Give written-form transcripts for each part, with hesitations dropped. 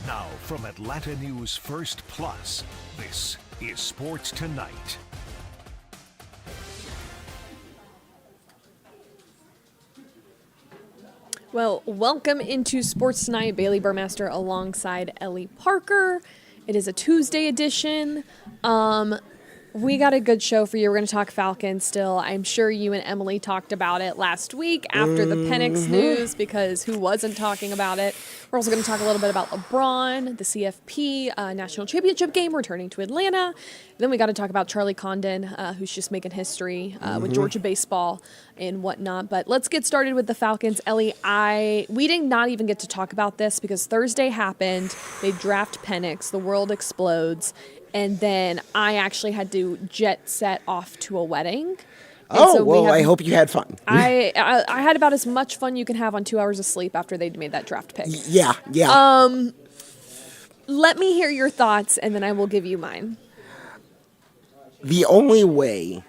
Now from Atlanta News First Plus, this is Sports Tonight. Well, welcome into Sports Tonight. Bailey Burmaster alongside Ellie Parker. It is a Tuesday edition. We got a good show for you. We're going to talk Falcons still. I'm sure you and Emily talked about it last week after the Penix news, because who wasn't talking about it? We're also going to talk a little bit about LeBron, the CFP national championship game returning to Atlanta. Then we got to talk about Charlie Condon, who's just making history with Georgia baseball and whatnot. But let's get started with the Falcons. Ellie, we did not even get to talk about this because Thursday happened. They draft Penix. The world explodes. And then I actually had to jet set off to a wedding. I hope you had fun. I had about as much fun you can have on 2 hours of sleep after they made that draft pick. Yeah. Let me hear your thoughts, and then I will give you mine. The only way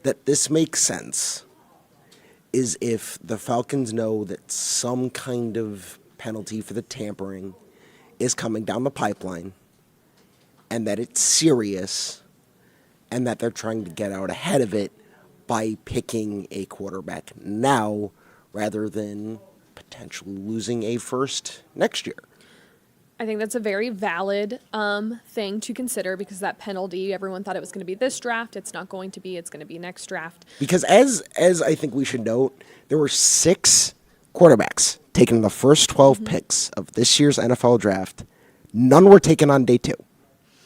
that this makes sense is if the Falcons know that some kind of penalty for the tampering is coming down the pipeline, and that it's serious, and that they're trying to get out ahead of it by picking a quarterback now rather than potentially losing a first next year. I think that's a very valid thing to consider, because that penalty, everyone thought it was going to be this draft. It's not going to be. It's going to be next draft. Because as I think we should note, there were 6 quarterbacks taken in the first 12 picks of this year's NFL draft. None were taken on day 2.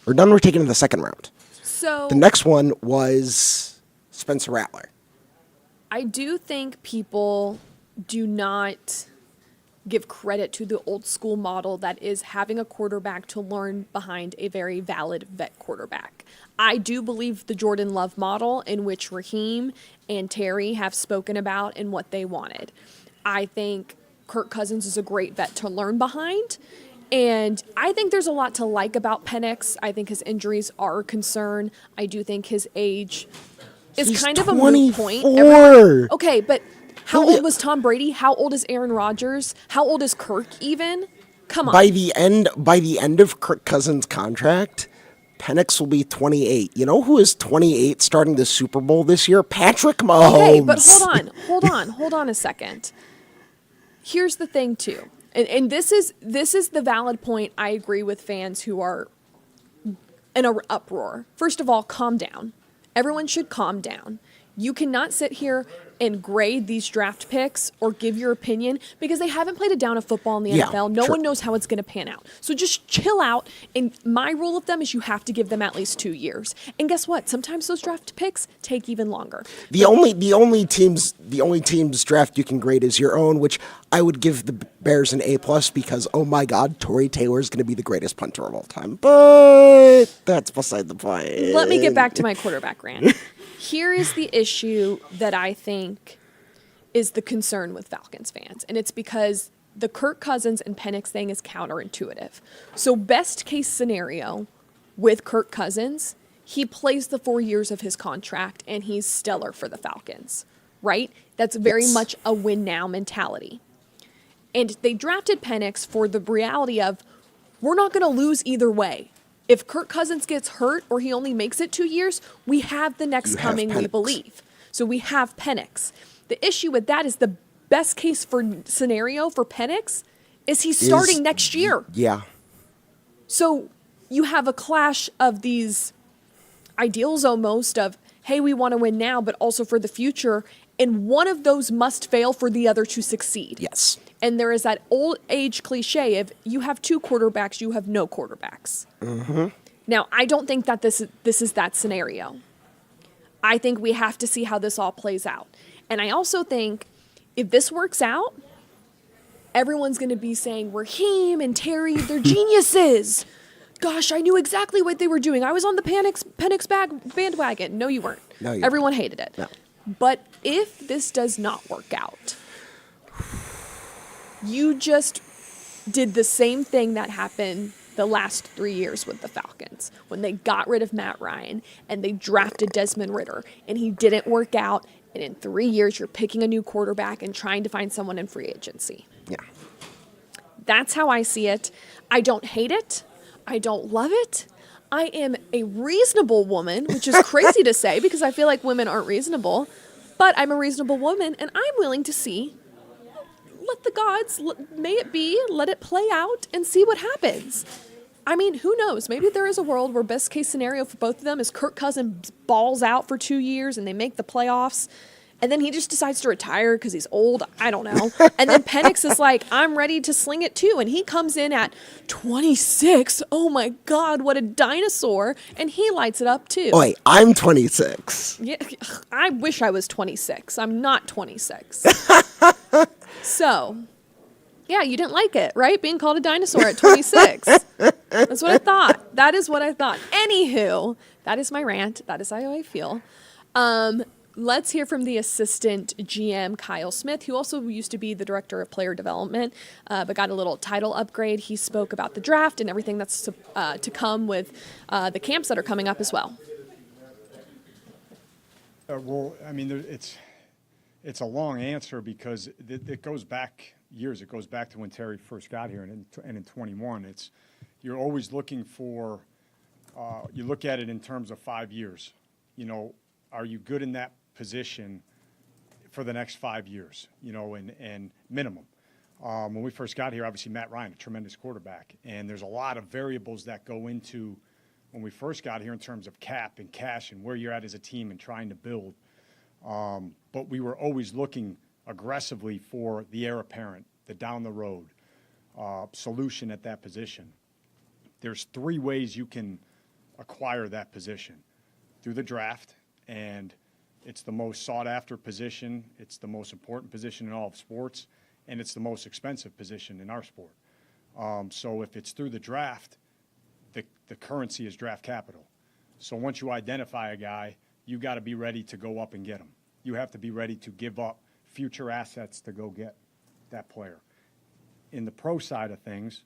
Or none were taken in the second round. So the next one was Spencer Rattler. I do think people do not give credit to the old school model that is having a quarterback to learn behind a very valid vet quarterback. I do believe the Jordan Love model, in which Raheem and Terry have spoken about and what they wanted. I think Kirk Cousins is a great vet to learn behind. And I think there's a lot to like about Penix. I think his injuries are a concern. I do think his age is kind of a moot point. Okay, but how old was Tom Brady? How old is Aaron Rodgers? How old is Kirk even? Come on. By the end of Kirk Cousins' contract, Penix will be 28. You know who is 28 starting the Super Bowl this year? Patrick Mahomes. Okay, but hold on a second. Here's the thing too. And this is the valid point. I agree with fans who are in an uproar. First of all, calm down. Everyone should calm down. You cannot sit here and grade these draft picks or give your opinion, because they haven't played a down of football in the NFL. No one knows how it's going to pan out. So just chill out. And my rule of thumb is you have to give them at least 2 years. And guess what? Sometimes those draft picks take even longer. The only team's draft you can grade is your own, which I would give the Bears an A+, because oh my God, Torrey Taylor is going to be the greatest punter of all time. But that's beside the point. Let me get back to my quarterback rant. Here is the issue that I think is the concern with Falcons fans, and it's because the Kirk Cousins and Penix thing is counterintuitive. So best case scenario with Kirk Cousins, he plays the 4 years of his contract and he's stellar for the Falcons, right? That's very much a win now mentality. And they drafted Penix for the reality of, we're not going to lose either way. If Kirk Cousins gets hurt or he only makes it 2 years, we have the next coming, we believe. So we have Penix. The issue with that is the best case scenario for Penix is he's starting next year. Yeah. So you have a clash of these ideals almost of, hey, we want to win now, but also for the future. And one of those must fail for the other to succeed. Yes. And there is that old age cliche of, you have 2 quarterbacks, you have no quarterbacks. Mm-hmm. Now, I don't think that this is that scenario. I think we have to see how this all plays out. And I also think if this works out, everyone's going to be saying, Raheem and Terry, they're geniuses. Gosh, I knew exactly what they were doing. I was on the Penix bandwagon. No, you weren't. No, you Everyone hated it. No. But if this does not work out, you just did the same thing that happened the last 3 years with the Falcons when they got rid of Matt Ryan and they drafted Desmond Ridder and he didn't work out. And in 3 years, you're picking a new quarterback and trying to find someone in free agency. Yeah. That's how I see it. I don't hate it. I don't love it. I am a reasonable woman, which is crazy to say because I feel like women aren't reasonable. But I'm a reasonable woman, and I'm willing to see. Let the gods, may it be, let it play out, and see what happens. I mean, who knows? Maybe there is a world where best case scenario for both of them is Kirk Cousins balls out for 2 years and they make the playoffs. And then he just decides to retire because he's old. I don't know. And then Penix is like, I'm ready to sling it too. And he comes in at 26. Oh my God, what a dinosaur. And he lights it up too. Oi, I'm 26. Yeah, I wish I was 26. I'm not 26. So, yeah, you didn't like it, right? Being called a dinosaur at 26. That's what I thought. That is what I thought. Anywho, that is my rant. That is how I feel. Let's hear from the assistant GM, Kyle Smith, who also used to be the director of player development, but got a little title upgrade. He spoke about the draft and everything that's to come with the camps that are coming up as well. Well, I mean, it's a long answer because it goes back years. It goes back to when Terry first got here, and in 21, you're always looking for. You look at it in terms of 5 years. You know, are you good in that position for the next 5 years? You know, and minimum. When we first got here, obviously Matt Ryan, a tremendous quarterback, and there's a lot of variables that go into when we first got here in terms of cap and cash and where you're at as a team and trying to build. But we were always looking aggressively for the heir apparent, the down the road solution at that position. There's 3 ways you can acquire that position: through the draft, and it's the most sought after position, it's the most important position in all of sports, and it's the most expensive position in our sport. So if it's through the draft, the currency is draft capital. So once you identify a guy, you got to be ready to go up and get him. You have to be ready to give up future assets to go get that player. In the pro side of things,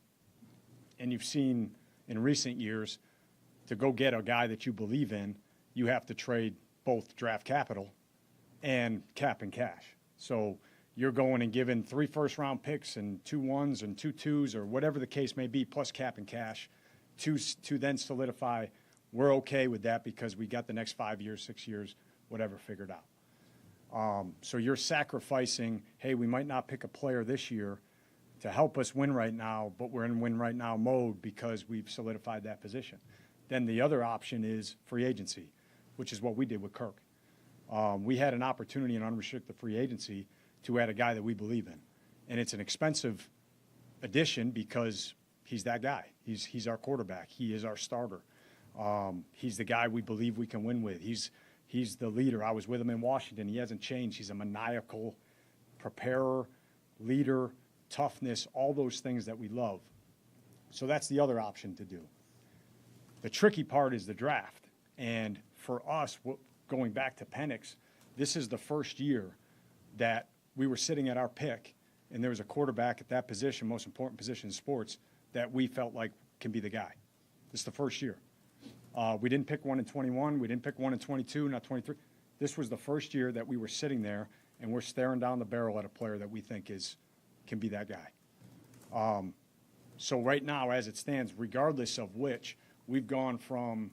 and you've seen in recent years, to go get a guy that you believe in, you have to trade both draft capital and cap and cash. So you're going and giving 3 first-round picks and 2 1s and 2 2s or whatever the case may be, plus cap and cash, to then solidify we're okay with that because we got the next 5 years, 6 years, whatever figured out. So you're sacrificing, hey, we might not pick a player this year to help us win right now, but we're in win right now mode because we've solidified that position. Then the other option is free agency, which is what we did with Kirk. We had an opportunity in unrestricted free agency to add a guy that we believe in. And it's an expensive addition because he's that guy. He's our quarterback. He is our starter. He's the guy we believe we can win with. He's the leader. I was with him in Washington. He hasn't changed. He's a maniacal preparer, leader, toughness, all those things that we love. So that's the other option to do. The tricky part is the draft. And for us, going back to Penix, this is the first year that we were sitting at our pick, and there was a quarterback at that position, most important position in sports, that we felt like can be the guy. This is the first year. We didn't pick one in 21. We didn't pick one in 22, not 23. This was the first year that we were sitting there, and we're staring down the barrel at a player that we think can be that guy. So right now, as it stands, regardless of which, we've gone from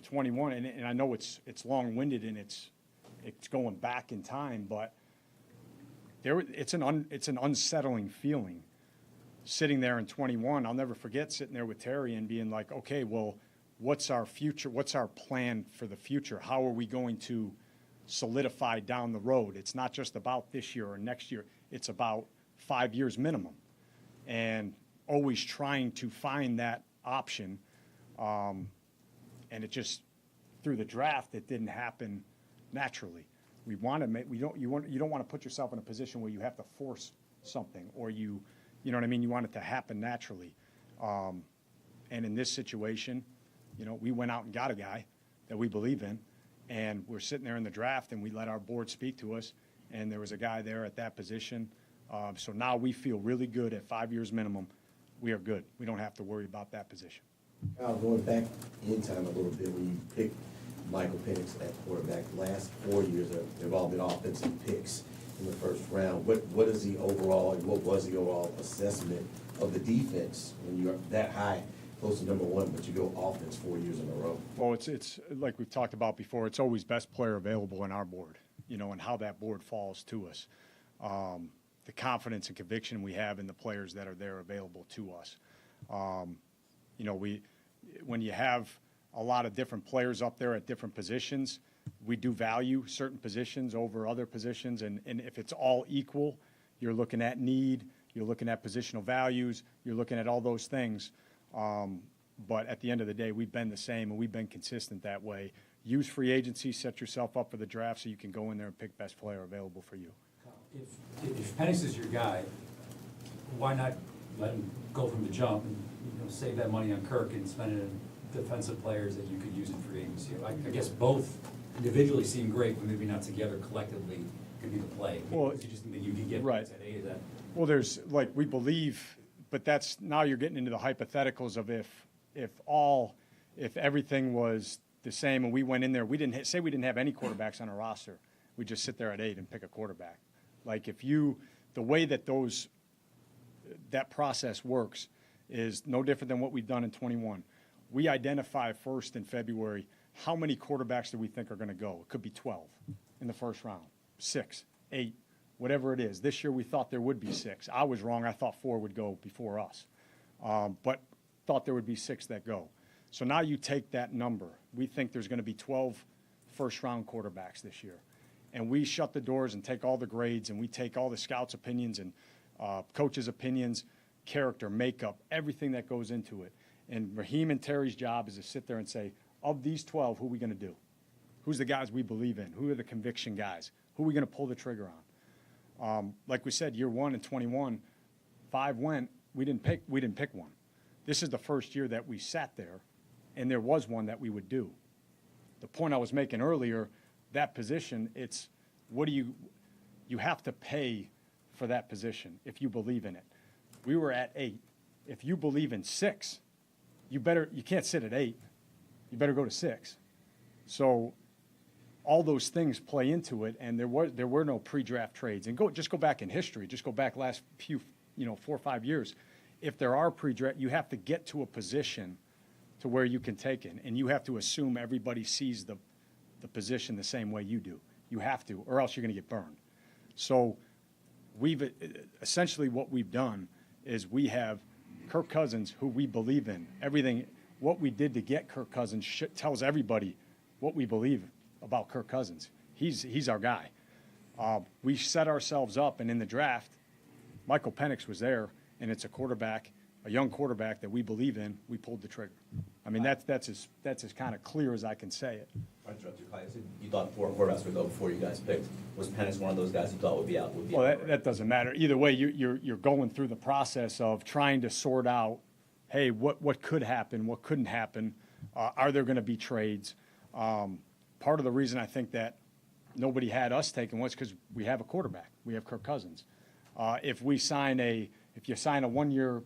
21, and I know it's long-winded and it's going back in time, but it's an unsettling feeling sitting there in 21. I'll never forget sitting there with Terry and being like, okay, well, what's our future? What's our plan for the future? How are we going to solidify down the road? It's not just about this year or next year. It's about 5 years minimum, and always trying to find that option. And it just, through the draft, it didn't happen naturally. We want to make, you don't want to put yourself in a position where you have to force something, or you know what I mean? You want it to happen naturally. And in this situation, you know, we went out and got a guy that we believe in, and we're sitting there in the draft, and we let our board speak to us, and there was a guy there at that position. So now we feel really good at 5 years minimum. We are good. We don't have to worry about that position. Going back in time a little bit, when you picked Michael Penix at quarterback, the last 4 years they've all been offensive picks. in the first round. What is the overall, and what was the overall assessment of the defense when you're that high, close to number one, but you go offense 4 years in a row? Well, it's like we've talked about before, it's always best player available in our board, you know, and how that board falls to us. The confidence and conviction we have in the players that are there available to us. You know, when you have a lot of different players up there at different positions, we do value certain positions over other positions, and if it's all equal, you're looking at need, you're looking at positional values, you're looking at all those things. But at the end of the day, we've been the same, and we've been consistent that way. Use free agency, set yourself up for the draft so you can go in there and pick best player available for you. If Penix is your guy, why not let him go from the jump and, you know, save that money on Kirk and spend it on defensive players that you could use in free agency? I guess both individually seem great, but maybe not together collectively could be the play. Well, you just think that you could get right. at A, is that? Well, there's, like, we believe, but that's, now you're getting into the hypotheticals of if everything was the same and we went in there, we didn't have any quarterbacks on our roster, we just sit there at 8 and pick a quarterback. Like, the way that that process works is no different than what we've done in 21. We identify first in February how many quarterbacks do we think are going to go. It could be 12 in the first round, 6, 8, whatever it is. This year we thought there would be 6. I was wrong. I thought 4 would go before us, but thought there would be 6 that go. So now you take that number. We think there's going to be 12 first-round quarterbacks this year. And we shut the doors and take all the grades, and we take all the scouts' opinions and coaches' opinions, character, makeup, everything that goes into it. And Raheem and Terry's job is to sit there and say, of these 12, who are we going to do? Who's the guys we believe in? Who are the conviction guys? Who are we going to pull the trigger on? Like we said, year 1 and 21, 5 went. We didn't pick one. This is the first year that we sat there, and there was one that we would do. The point I was making earlier, that position, it's what do you have to pay for that position if you believe in it. We were at 8. If you believe in 6, you can't sit at 8. You better go to 6. So all those things play into it, and there were no pre-draft trades. And just go back in history. Just go back last few, 4 or 5 years. If there are pre-draft, you have to get to a position to where you can take it, and you have to assume everybody sees the position the same way you do. You have to, or else you're going to get burned. So essentially what we've done is we have Kirk Cousins, who we believe in. Everything, what we did to get Kirk Cousins tells everybody what we believe about Kirk Cousins. He's our guy. We set ourselves up, and in the draft, Michael Penix was there, and it's a young quarterback that we believe in. We pulled the trigger. I mean, that's as kind of clear as I can say it. I interrupt you, Clay. You thought 4 quarterbacks would go before you guys picked. Was Penix one of those guys you thought would be out? Well, that doesn't matter. Either way, you're going through the process of trying to sort out, hey, what could happen, what couldn't happen, are there going to be trades? Part of the reason I think that nobody had us taken was because we have a quarterback. We have Kirk Cousins. If you sign a 1-year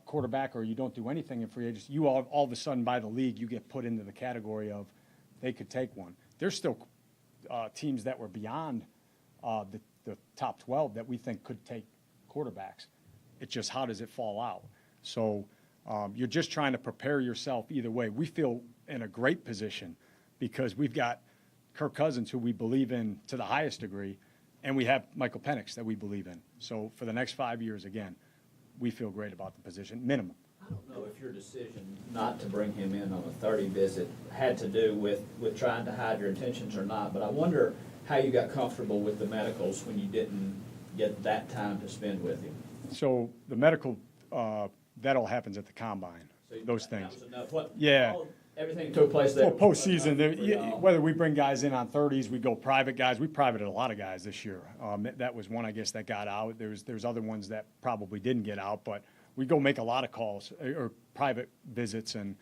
quarterback, or you don't do anything in free agency, you all of a sudden by the league, you get put into the category of they could take one. There's still teams that were beyond the top 12 that we think could take quarterbacks. It's just how does it fall out? So you're just trying to prepare yourself either way. We feel in a great position because we've got Kirk Cousins, who we believe in to the highest degree, and we have Michael Penix that we believe in. So for the next 5 years, again, we feel great about the position, minimum. I don't know if your decision not to bring him in on a 30 visit had to do with trying to hide your intentions or not, but I wonder how you got comfortable with the medicals when you didn't get that time to spend with him. So the medical, that all happens at the combine, So those that things. was enough. Yeah. Everything took place there. Well, postseason, whether we bring guys in on 30s, we go private guys. We privated a lot of guys this year. That was one, I guess, that got out. There's other ones that probably didn't get out, but we go make a lot of calls or private visits, and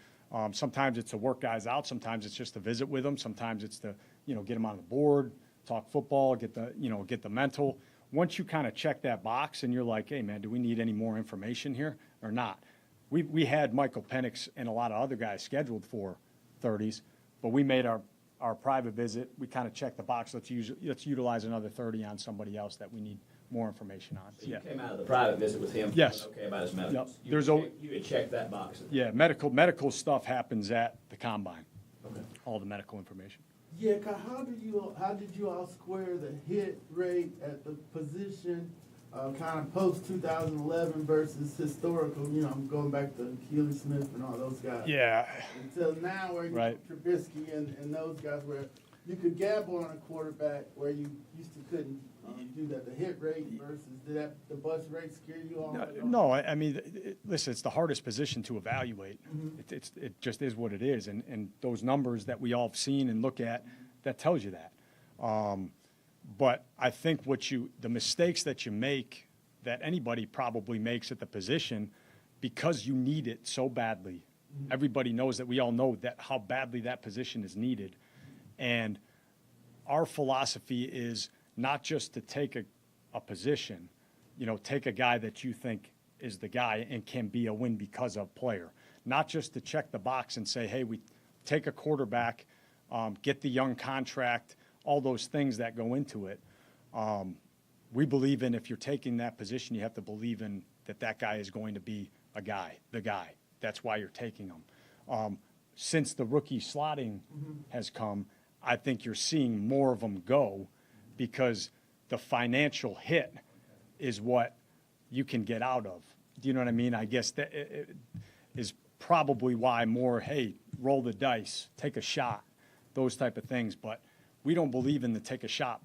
sometimes it's to work guys out. Sometimes it's just to visit with them. Sometimes it's to, get them on the board, talk football, get the mental. Once you kind of check that box and you're like, hey, man, do we need any more information here or not? We had Michael Penix and a lot of other guys scheduled for 30s, but we made our our private visit, we kind of check the box. Let's utilize another 30 on somebody else that we need more information on. So you came out of the private visit with him? Yes. Okay, about his medicals? Yep. You There's would check- You would check that box? Yeah, medical stuff happens at the combine. Okay. All the medical information. Yeah, how did you all square the hit rate at the position, kind of post 2011 versus historical? You know, I'm going back to Keely Smith and all those guys. Yeah. Until now, where you Right. Trubisky and those guys, where you could gamble on a quarterback where you used to couldn't do that. The hit rate versus the bust rate scare you all? No, I mean, listen, it's the hardest position to evaluate. Mm-hmm. It just is what it is, and those numbers that we all have seen and look at, that tells you that. But I think the mistakes that you make, that anybody probably makes at the position, because you need it so badly. Everybody knows that, we all know that how badly that position is needed. And our philosophy is not just to take a position, take a guy that you think is the guy and can be a win because of player. Not just to check the box and say, hey, we take a quarterback, get the young contract, all those things that go into it. We believe in, if you're taking that position, you have to believe in that guy is going to be the guy. That's why you're taking him. Since the rookie slotting has come, I think you're seeing more of them go, because the financial hit is what you can get out of. Do you know what I mean? I guess that is probably why more, hey, roll the dice, take a shot, those type of things. But we don't believe in the take a shot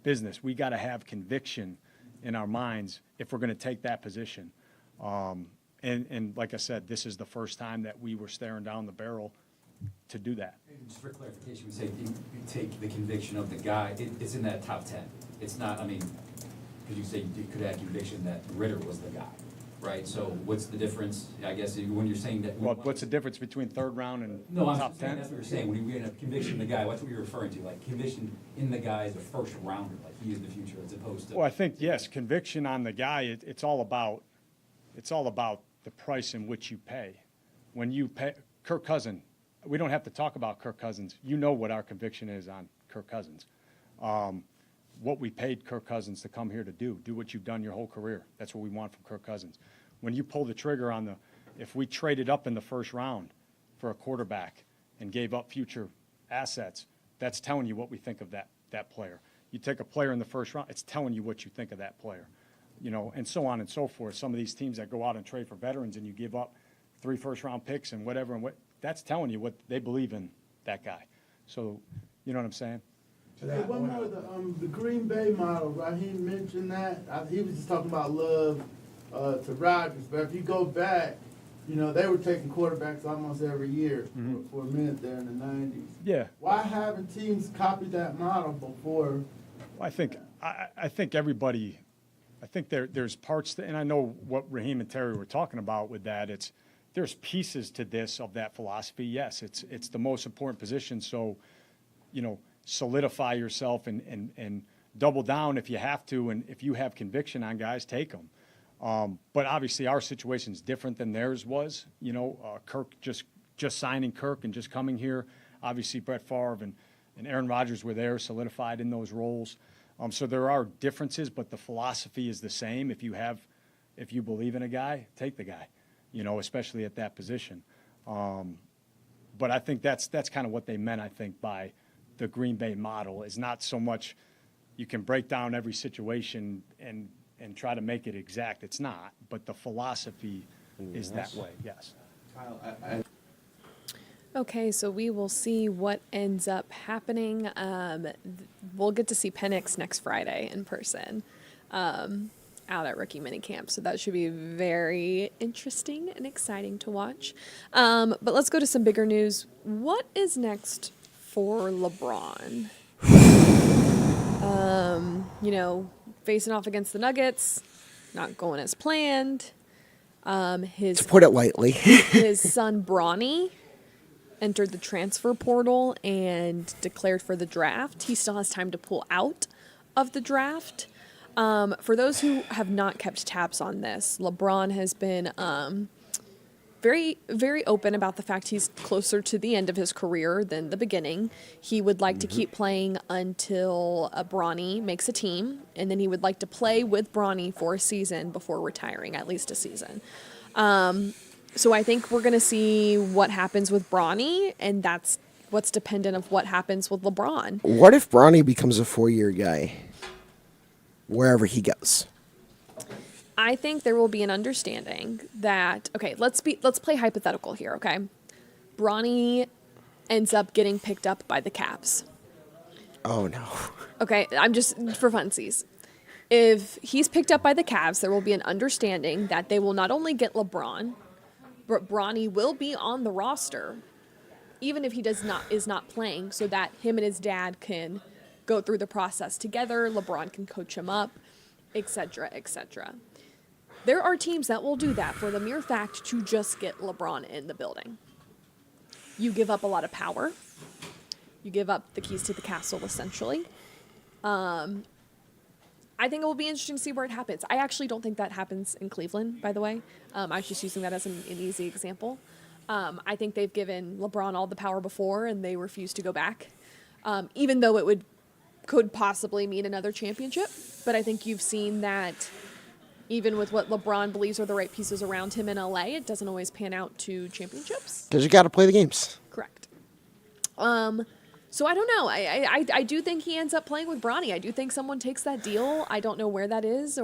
business. We got to have conviction in our minds if we're going to take that position. And like I said, this is the first time that we were staring down the barrel to do that. Just for clarification, we say you take the conviction of the guy, it's in that top 10. It's not, because you say you could have conviction that Ritter was the guy, right? So what's the difference, I guess, when you're saying that? Well, what's the difference between third round and No, I'm top just saying, 10? that's what you're saying, when you're in a conviction in the guy, that's what you're referring to, like conviction in the guy as a first rounder, like he is the future, as opposed to. Well, I think, yes, conviction on the guy, it's all about the price in which you pay. When you pay Kirk Cousins, we don't have to talk about Kirk Cousins. You know what our conviction is on Kirk Cousins. What we paid Kirk Cousins to come here to do what you've done your whole career. That's what we want from Kirk Cousins. When you pull the trigger if we traded up in the first round for a quarterback and gave up future assets, that's telling you what we think of that player. You take a player in the first round, it's telling you what you think of that player. And so on and so forth. Some of these teams that go out and trade for veterans and you give up 3 first-round picks and whatever, that's telling you what they believe in that guy. So, you know what I'm saying? Hey, one more, the Green Bay model, Raheem mentioned that. He was just talking about love to Rodgers, but if you go back, they were taking quarterbacks almost every year for a minute there in the 90s. Yeah. Why haven't teams copied that model before? Well, I think everybody, there's parts, and I know what Raheem and Terry were talking about with that. There's pieces to this of that philosophy. Yes, it's the most important position. So, solidify yourself and double down if you have to, and if you have conviction on guys, take them. But obviously, our situation is different than theirs was. Kirk just signing Kirk and just coming here. Obviously, Brett Favre and Aaron Rodgers were there, solidified in those roles. So there are differences, but the philosophy is the same. If you believe in a guy, take the guy. Especially at that position. But I think that's kind of what they meant, I think, by the Green Bay model, is not so much you can break down every situation and try to make it exact. It's not, but the philosophy is that way, yes. Kyle, Okay, so we will see what ends up happening. We'll get to see Penix next Friday in person out at rookie minicamp, so that should be very interesting and exciting to watch. But let's go to some bigger news. What is next for LeBron? Facing off against the Nuggets, not going as planned. To put it lightly. His son Bronny entered the transfer portal and declared for the draft. He still has time to pull out of the draft. For those who have not kept tabs on this, LeBron has been very, very open about the fact he's closer to the end of his career than the beginning. He would like to keep playing until Bronny makes a team, and then he would like to play with Bronny for a season before retiring, at least a season. So I think we're going to see what happens with Bronny, and that's what's dependent of what happens with LeBron. What if Bronny becomes a 4-year guy wherever he goes? I think there will be an understanding that, okay, let's play hypothetical here, okay? Bronny ends up getting picked up by the Cavs. Oh, no. Okay, I'm just for funsies. If he's picked up by the Cavs, there will be an understanding that they will not only get LeBron, but Bronny will be on the roster, even if he is not playing, so that him and his dad can go through the process together. LeBron can coach him up, etc., etc. There are teams that will do that for the mere fact to just get LeBron in the building. You give up a lot of power. You give up the keys to the castle, essentially. I think it will be interesting to see where it happens. I actually don't think that happens in Cleveland, by the way. I was just using that as an easy example. I think they've given LeBron all the power before, and they refuse to go back, even though it could possibly mean another championship. But I think you've seen that even with what LeBron believes are the right pieces around him in LA, it doesn't always pan out to championships. Because you got to play the games. Correct. So I don't know. I do think he ends up playing with Bronny. I do think someone takes that deal. I don't know where that is,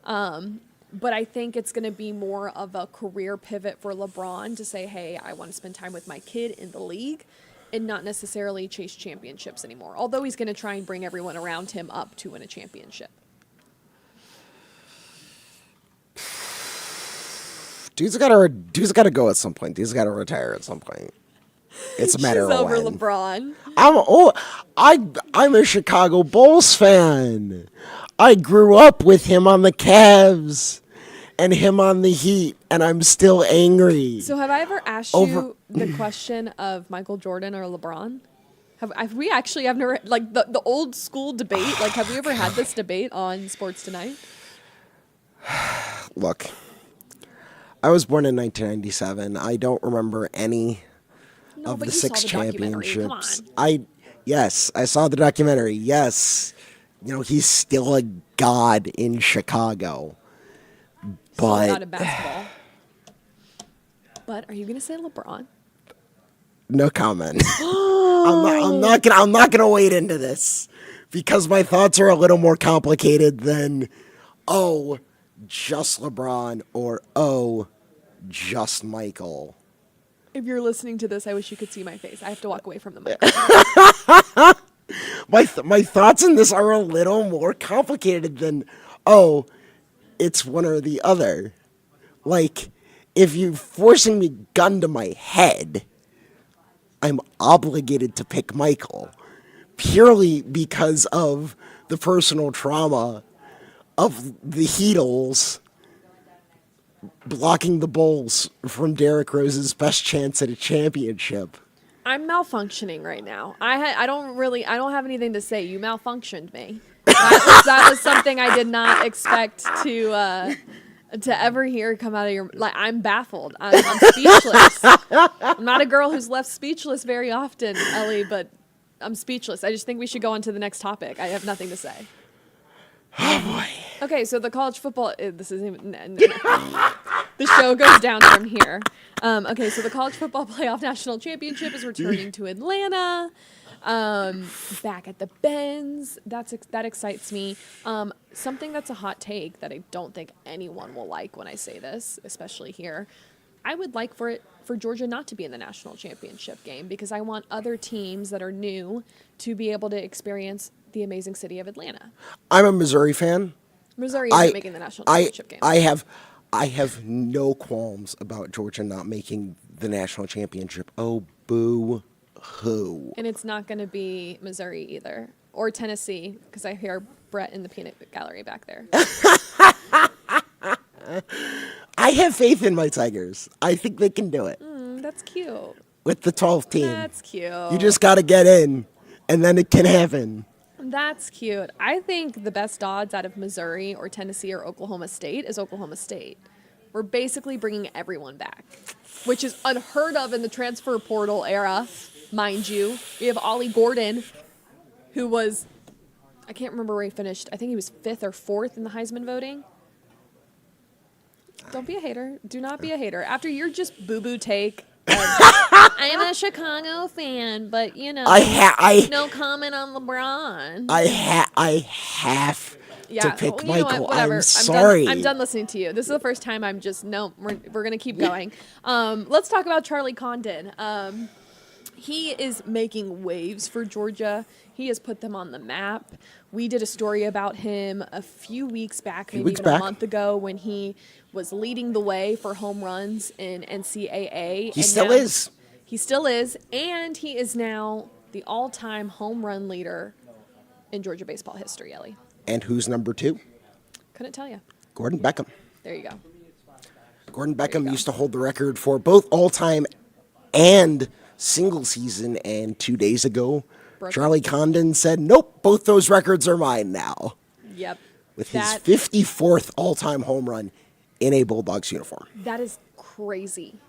but I think it's going to be more of a career pivot for LeBron to say, hey, I want to spend time with my kid in the league and not necessarily chase championships anymore. Although he's going to try and bring everyone around him up to win a championship. Dude's got to go at some point. Dude's got to retire at some point. It's a matter She's of over when. LeBron. I'm a Chicago Bulls fan. I grew up with him on the Cavs and him on the Heat, and I'm still angry. So have I ever asked you the question of Michael Jordan or LeBron? Have we actually have never like the old school debate? Like, have we ever had this debate on Sports Tonight? Look, I was born in 1997. I don't remember any of but the you saw 6 the documentary. Come championships. on. Yes, I saw the documentary. Yes, he's still a god in Chicago. But Not in basketball. But are you going to say LeBron? no comment. I'm not gonna wade into this because my thoughts are a little more complicated than just LeBron or just Michael. If you're listening to this, I wish you could see my face. I have to walk away from the mic. My thoughts on this are a little more complicated than it's one or the other. Like, if you're forcing me gun to my head, I'm obligated to pick Michael purely because of the personal trauma of the Heatles blocking the Bulls from Derrick Rose's best chance at a championship. I'm malfunctioning right now. I don't have anything to say. You malfunctioned me. That was something I did not expect to ever hear come out of your. Like, I'm baffled. I'm speechless. I'm not a girl who's left speechless very often, Ellie, but I'm speechless. I just think we should go on to the next topic. I have nothing to say. Oh boy. Okay, so the college football. This isn't even. The show goes down from here. Okay, so the college football playoff national championship is returning to Atlanta. Back at the Benz. That excites me. Something that's a hot take that I don't think anyone will like when I say this, especially here. I would like for Georgia not to be in the national championship game because I want other teams that are new to be able to experience the amazing city of Atlanta. I'm a Missouri fan. Missouri isn't making the national championship game. I have no qualms about Georgia not making the national championship. Oh, boo hoo. And it's not going to be Missouri either. Or Tennessee, because I hear Brett in the peanut gallery back there. I have faith in my Tigers. I think they can do it. That's cute. With the 12th team. That's cute. You just got to get in, and then it can happen. That's cute. I think the best odds out of Missouri or Tennessee or Oklahoma State is Oklahoma State. We're basically bringing everyone back, which is unheard of in the transfer portal era, mind you. We have Ollie Gordon, who was, I can't remember where he finished. I think he was 5th or 4th in the Heisman voting. Don't be a hater. Do not be a hater. After your just boo-boo take, I'm a Chicago fan, but no comment on LeBron. I have to pick well, you know Michael. what? Whatever. I'm sorry. I'm done listening to you. This is the first time we're going to keep going. Let's talk about Charlie Condon. He is making waves for Georgia. He has put them on the map. We did a story about him a few weeks back, maybe even a month ago, when he was leading the way for home runs in NCAA. He still is. He still is, and he is now the all-time home run leader in Georgia baseball history, Ellie. And who's number 2? Couldn't tell you. Gordon Beckham. There you go. Gordon Beckham used to hold the record for both all-time and single season, and 2 days ago, Charlie Condon said, nope, both those records are mine now. Yep. With his 54th all-time home run in a Bulldogs uniform. That is crazy.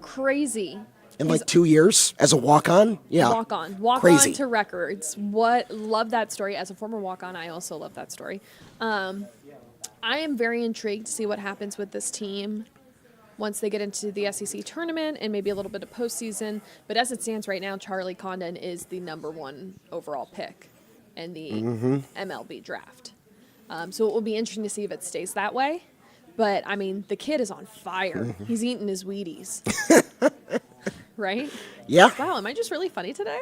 Crazy. In like 2 years as a walk-on? Yeah. Walk-on. Walk-on to records. Love that story. As a former walk-on, I also love that story. I am very intrigued to see what happens with this team once they get into the SEC tournament and maybe a little bit of postseason. But as it stands right now, Charlie Condon is the number 1 overall pick in the MLB draft. So it will be interesting to see if it stays that way. But, I mean, the kid is on fire. He's eating his Wheaties. Right? Yeah. Wow, am I just really funny today?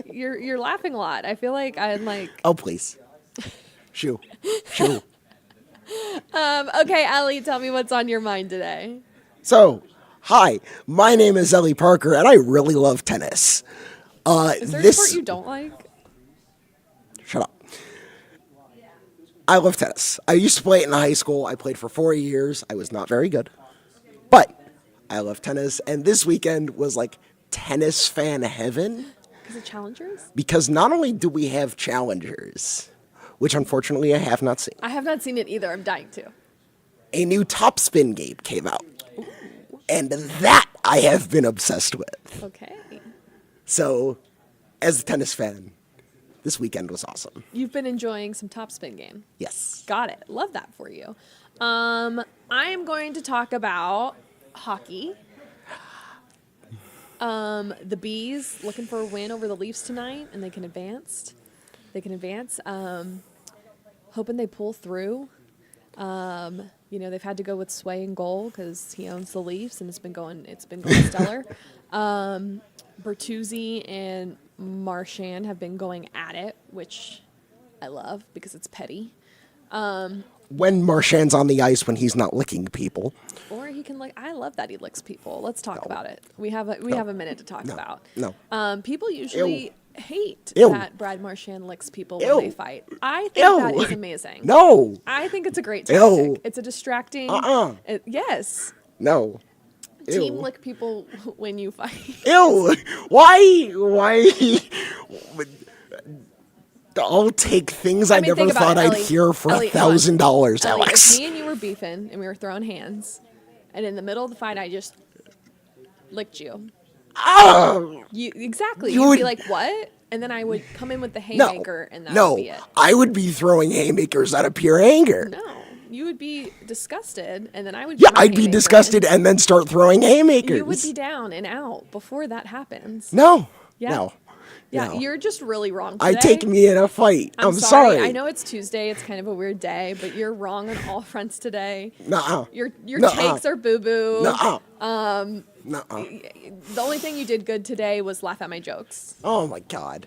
You're laughing a lot. I feel like I'm like... Oh, please. Shoo. Okay, Ellie, tell me what's on your mind today. So, hi, my name is Ellie Parker, and I really love tennis. Is there a sport you don't like? Shut up. I love tennis. I used to play it in high school. I played for 4 years. I was not very good. But I love tennis, and this weekend was like tennis fan heaven. Because of challengers? Because not only do we have challengers, which unfortunately I have not seen. I have not seen it either. I'm dying to. A new topspin game came out. Ooh. And that I have been obsessed with. Okay. So, as a tennis fan, this weekend was awesome. You've been enjoying some topspin game. Yes. Got it. Love that for you. I am going to talk about hockey. The Bees looking for a win over the Leafs tonight, and they can advance. Hoping they pull through. They've had to go with Sway in goal because he owns the Leafs, and it's been going stellar. Bertuzzi and Marchand have been going at it, which I love because it's petty. When Marchand's on the ice when he's not licking people. Or he can I love that he licks people. Let's talk about it. We have a minute to talk about. No. People usually hate Ew. that Brad Marchand licks people Ew. when they fight. I think Ew. that is amazing. No. I think it's a great Ew. tactic. It's a distracting. Yes. No. Ew. Team lick people when you fight. Ew. Why? I'll take things I never thought I'd hear for $1,000, Alex. If me and you were beefing and we were throwing hands, and in the middle of the fight I just licked you. Oh. You'd be like, what? And then I would come in with the haymaker, and that would be it. I would be throwing haymakers out of pure anger. No, you would be disgusted, and then I would. Yeah, I'd be disgusted and then start throwing haymakers. You would be down and out before that happens. No. Yeah. No. Yeah, No. You're just really wrong today. Take me in a fight. I'm sorry. I know it's Tuesday. It's kind of a weird day, but you're wrong on all fronts today. Nuh-uh. Your Nuh-uh. takes are boo-boo. Nuh-uh. Nuh-uh. The only thing you did good today was laugh at my jokes. Oh, my God.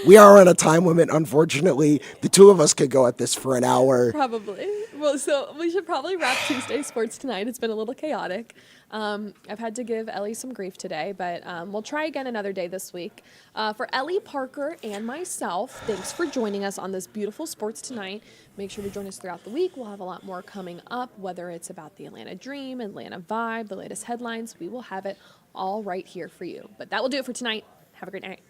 We are on a time limit, unfortunately. The two of us could go at this for an hour. Probably. Well, so we should probably wrap Tuesday Sports tonight. It's been a little chaotic. I've had to give Ellie some grief today, but we'll try again another day this week. For Ellie Parker and myself, thanks for joining us on this beautiful Sports Tonight. Make sure to join us throughout the week. We'll have a lot more coming up, whether it's about the Atlanta Dream, Atlanta Vibe, the latest headlines. We will have it all right here for you. But that will do it for tonight. Have a great night.